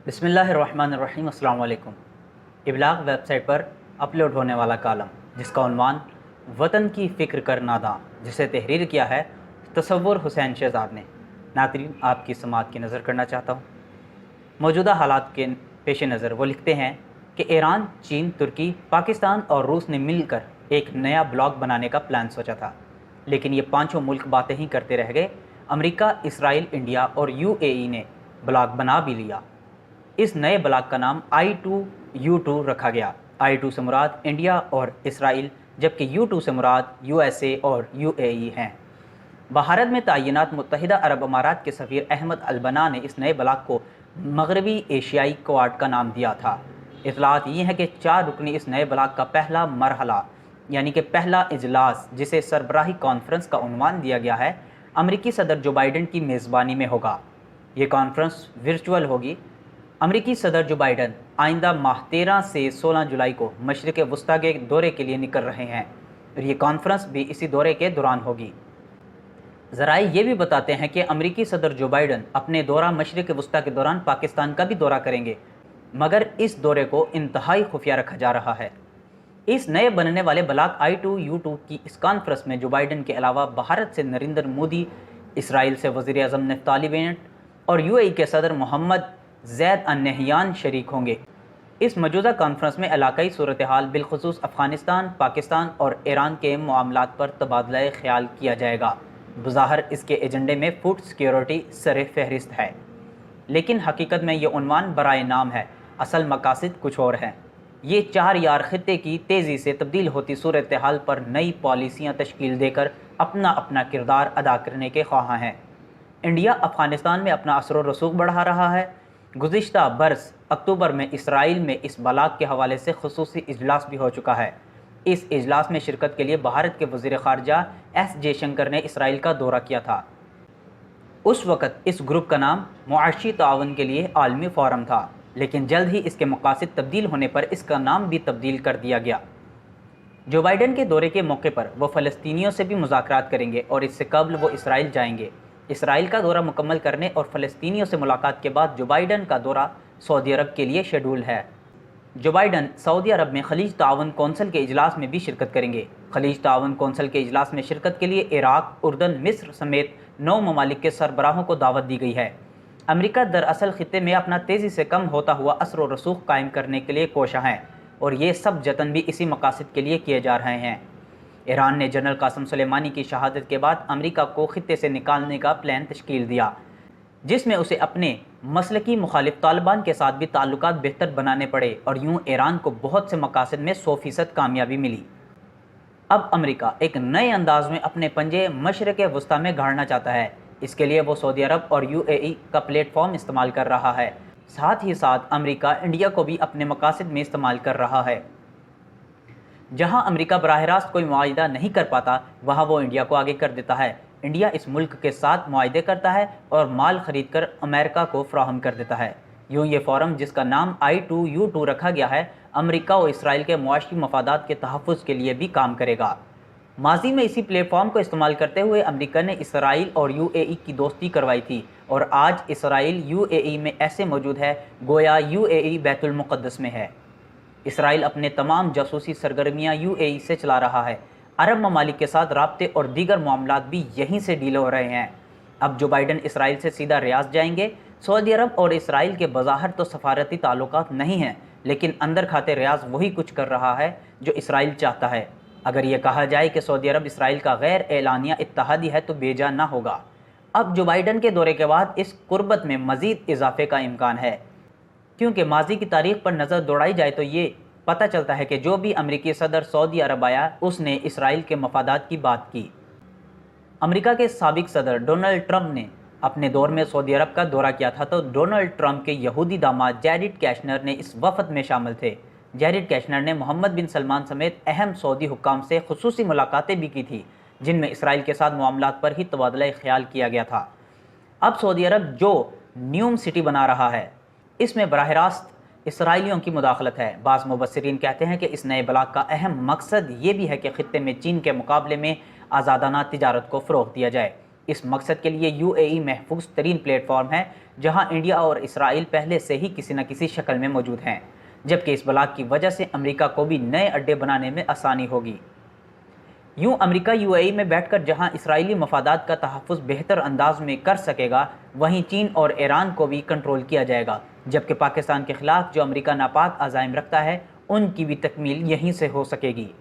بسم اللہ الرحمن الرحیم۔ السلام علیکم۔ ابلاغ ویب سائٹ پر اپلوڈ ہونے والا کالم جس کا عنوان وطن کی فکر کر ناداں، جسے تحریر کیا ہے تصور حسین شہزاد نے، ناظرین آپ کی سماعت کی نظر کرنا چاہتا ہوں۔ موجودہ حالات کے پیش نظر وہ لکھتے ہیں کہ ایران، چین، ترکی، پاکستان اور روس نے مل کر ایک نیا بلاک بنانے کا پلان سوچا تھا، لیکن یہ پانچوں ملک باتیں ہی کرتے رہ گئے۔ امریکہ، اسرائیل، انڈیا اور UAE نے بلاک بنا بھی لیا۔ اس نئے بلاک کا نام I2U2 رکھا گیا۔ I2 سے مراد انڈیا اور اسرائیل، جبکہ U2 سے مراد USA اور UAE ہیں۔ بھارت میں تعینات متحدہ عرب امارات کے سفیر احمد البنا نے اس نئے بلاک کو مغربی ایشیائی کوارڈ کا نام دیا تھا۔ اطلاعات یہ ہیں کہ 4 رکنی اس نئے بلاک کا پہلا مرحلہ یعنی کہ پہلا اجلاس، جسے سربراہی کانفرنس کا عنوان دیا گیا ہے، امریکی صدر جو بائیڈن کی میزبانی میں ہوگا۔ یہ کانفرنس ورچوئل ہوگی۔ امریکی صدر جو بائیڈن آئندہ ماہ 13 سے 16 جولائی کو مشرق وسطیٰ کے دورے کے لیے نکل رہے ہیں، اور یہ کانفرنس بھی اسی دورے کے دوران ہوگی۔ ذرائع یہ بھی بتاتے ہیں کہ امریکی صدر جو بائیڈن اپنے دورہ مشرق وسطیٰ کے دوران پاکستان کا بھی دورہ کریں گے، مگر اس دورے کو انتہائی خفیہ رکھا جا رہا ہے۔ اس نئے بننے والے بلاک I2U2 کی اس کانفرنس میں جو بائیڈن کے علاوہ بھارت سے نریندر مودی، اسرائیل سے وزیر اعظم نفتالی بینٹ اور UAE کے صدر محمد زید النہیان شریک ہوں گے۔ اس موجودہ کانفرنس میں علاقائی صورتحال، بالخصوص افغانستان، پاکستان اور ایران کے معاملات پر تبادلہ خیال کیا جائے گا۔ بظاہر اس کے ایجنڈے میں فوڈ سیکیورٹی سر فہرست ہے، لیکن حقیقت میں یہ عنوان برائے نام ہے، اصل مقاصد کچھ اور ہیں۔ یہ 4 یار خطے کی تیزی سے تبدیل ہوتی صورتحال پر نئی پالیسیاں تشکیل دے کر اپنا اپنا کردار ادا کرنے کے خواہاں ہیں۔ انڈیا افغانستان میں اپنا اثر و رسوخ بڑھا رہا ہے۔ گزشتہ برس اکتوبر میں اسرائیل میں اس بلاک کے حوالے سے خصوصی اجلاس بھی ہو چکا ہے۔ اس اجلاس میں شرکت کے لیے بھارت کے وزیر خارجہ S جے شنکر نے اسرائیل کا دورہ کیا تھا۔ اس وقت اس گروپ کا نام معاشی تعاون کے لیے عالمی فورم تھا، لیکن جلد ہی اس کے مقاصد تبدیل ہونے پر اس کا نام بھی تبدیل کر دیا گیا۔ جو بائیڈن کے دورے کے موقع پر وہ فلسطینیوں سے بھی مذاکرات کریں گے، اور اس سے قبل وہ اسرائیل جائیں گے۔ اسرائیل کا دورہ مکمل کرنے اور فلسطینیوں سے ملاقات کے بعد جو بائیڈن کا دورہ سعودی عرب کے لیے شیڈول ہے۔ جو بائیڈن سعودی عرب میں خلیج تعاون کونسل کے اجلاس میں بھی شرکت کریں گے۔ خلیج تعاون کونسل کے اجلاس میں شرکت کے لیے عراق، اردن، مصر سمیت 9 ممالک کے سربراہوں کو دعوت دی گئی ہے۔ امریکہ دراصل خطے میں اپنا تیزی سے کم ہوتا ہوا اثر و رسوخ قائم کرنے کے لیے کوشاں ہے، اور یہ سب جتن بھی اسی مقاصد کے لیے کیے جا رہے ہیں۔ ایران نے جنرل قاسم سلیمانی کی شہادت کے بعد امریکہ کو خطے سے نکالنے کا پلان تشکیل دیا، جس میں اسے اپنے مسلکی مخالف طالبان کے ساتھ بھی تعلقات بہتر بنانے پڑے، اور یوں ایران کو بہت سے مقاصد میں 100% کامیابی ملی۔ اب امریکہ ایک نئے انداز میں اپنے پنجے مشرق وسطیٰ میں گاڑنا چاہتا ہے۔ اس کے لیے وہ سعودی عرب اور UAE کا پلیٹ فارم استعمال کر رہا ہے۔ ساتھ ہی ساتھ امریکہ انڈیا کو بھی اپنے مقاصد میں استعمال کر رہا ہے۔ جہاں امریکہ براہ راست کوئی معاہدہ نہیں کر پاتا، وہاں وہ انڈیا کو آگے کر دیتا ہے۔ انڈیا اس ملک کے ساتھ معاہدے کرتا ہے اور مال خرید کر امریکہ کو فراہم کر دیتا ہے۔ یوں یہ فورم، جس کا نام I2U2 رکھا گیا ہے، امریکہ و اسرائیل کے معاشی مفادات کے تحفظ کے لیے بھی کام کرے گا۔ ماضی میں اسی پلیٹ فارم کو استعمال کرتے ہوئے امریکہ نے اسرائیل اور UAE کی دوستی کروائی تھی، اور آج اسرائیل UAE میں ایسے موجود ہے گویا UAE بیت المقدس میں ہے۔ اسرائیل اپنے تمام جاسوسی سرگرمیاں UAE سے چلا رہا ہے۔ عرب ممالک کے ساتھ رابطے اور دیگر معاملات بھی یہیں سے ڈیل ہو رہے ہیں۔ اب جو بائیڈن اسرائیل سے سیدھا ریاض جائیں گے۔ سعودی عرب اور اسرائیل کے بظاہر تو سفارتی تعلقات نہیں ہیں، لیکن اندر کھاتے ریاض وہی کچھ کر رہا ہے جو اسرائیل چاہتا ہے۔ اگر یہ کہا جائے کہ سعودی عرب اسرائیل کا غیر اعلانیہ اتحادی ہے تو بے جا نہ ہوگا۔ اب جو بائیڈن کے دورے کے بعد اس قربت میں مزید اضافے کا امکان ہے، کیونکہ ماضی کی تاریخ پر نظر دوڑائی جائے تو یہ پتہ چلتا ہے کہ جو بھی امریکی صدر سعودی عرب آیا، اس نے اسرائیل کے مفادات کی بات کی۔ امریکہ کے سابق صدر ڈونلڈ ٹرمپ نے اپنے دور میں سعودی عرب کا دورہ کیا تھا، تو ڈونلڈ ٹرمپ کے یہودی داماد جیرڈ کیشنر نے اس وفد میں شامل تھے۔ جیرڈ کیشنر نے محمد بن سلمان سمیت اہم سعودی حکام سے خصوصی ملاقاتیں بھی کی تھیں، جن میں اسرائیل کے ساتھ معاملات پر ہی تبادلہ خیال کیا گیا تھا۔ اب سعودی عرب جو نیوم سٹی بنا رہا ہے، اس میں براہ راست اسرائیلیوں کی مداخلت ہے۔ بعض مبصرین کہتے ہیں کہ اس نئے بلاک کا اہم مقصد یہ بھی ہے کہ خطے میں چین کے مقابلے میں آزادانہ تجارت کو فروغ دیا جائے۔ اس مقصد کے لیے UAE محفوظ ترین پلیٹ فارم ہے، جہاں انڈیا اور اسرائیل پہلے سے ہی کسی نہ کسی شکل میں موجود ہیں، جبکہ اس بلاک کی وجہ سے امریکہ کو بھی نئے اڈے بنانے میں آسانی ہوگی۔ یوں امریکہ UAE میں بیٹھ کر جہاں اسرائیلی مفادات کا تحفظ بہتر انداز میں کر سکے گا، وہیں چین اور ایران کو بھی کنٹرول کیا جائے گا، جبکہ پاکستان کے خلاف جو امریکہ ناپاک عزائم رکھتا ہے ان کی بھی تکمیل یہیں سے ہو سکے گی۔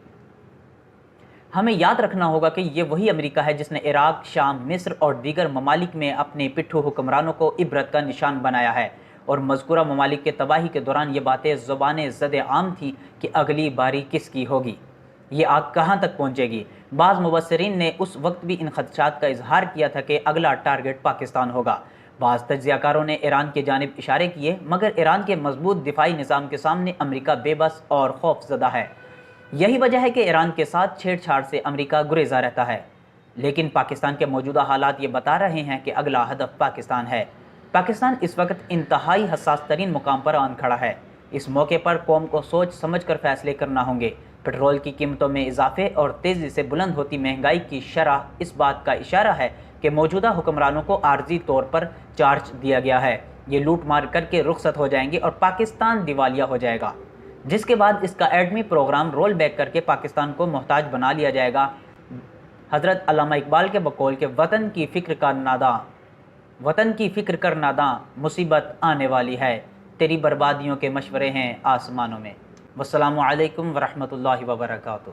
ہمیں یاد رکھنا ہوگا کہ یہ وہی امریکہ ہے جس نے عراق، شام، مصر اور دیگر ممالک میں اپنے پٹھو حکمرانوں کو عبرت کا نشان بنایا ہے، اور مذکورہ ممالک کے تباہی کے دوران یہ باتیں زبان زد عام تھی کہ اگلی باری کس کی ہوگی، یہ آگ کہاں تک پہنچے گی۔ بعض مبصرین نے اس وقت بھی ان خدشات کا اظہار کیا تھا کہ اگلا ٹارگٹ پاکستان ہوگا۔ بعض تجزیہ کاروں نے ایران کی جانب اشارے کیے، مگر ایران کے مضبوط دفاعی نظام کے سامنے امریکہ بے بس اور خوف زدہ ہے۔ یہی وجہ ہے کہ ایران کے ساتھ چھیڑ چھاڑ سے امریکہ گریزاں رہتا ہے، لیکن پاکستان کے موجودہ حالات یہ بتا رہے ہیں کہ اگلا ہدف پاکستان ہے۔ پاکستان اس وقت انتہائی حساس ترین مقام پر آن کھڑا ہے۔ اس موقع پر قوم کو سوچ سمجھ کر فیصلے کرنا ہوں گے۔ پٹرول کی قیمتوں میں اضافے اور تیزی سے بلند ہوتی مہنگائی کی شرح اس بات کا اشارہ ہے کہ موجودہ حکمرانوں کو عارضی طور پر چارج دیا گیا ہے، یہ لوٹ مار کر کے رخصت ہو جائیں گے اور پاکستان دیوالیہ ہو جائے گا، جس کے بعد اس کا ایٹمی پروگرام رول بیک کر کے پاکستان کو محتاج بنا لیا جائے گا۔ حضرت علامہ اقبال کے بقول کہ وطن کی فکر کر ناداں مصیبت آنے والی ہے، تیری بربادیوں کے مشورے ہیں آسمانوں میں۔ والسلام علیکم ورحمۃ اللہ وبرکاتہ۔